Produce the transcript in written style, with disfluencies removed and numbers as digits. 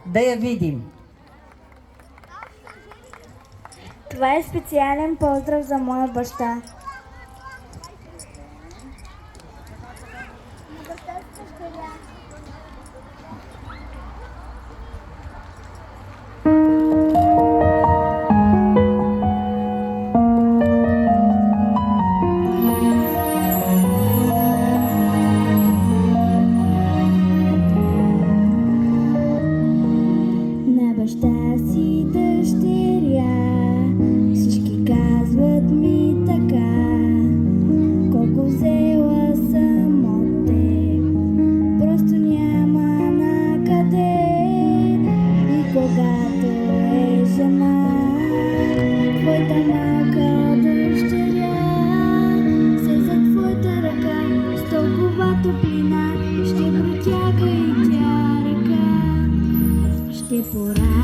Да я видим. Това е специален поздрав за моя баща. На баща си дъщеря, всички казват ми така. Колко взела съм от теб, просто няма на къде. И когато е жена, твоята малка дъщеря, се за твоята ръка с толкова топлина ще протяга и тя ръка. Ще пора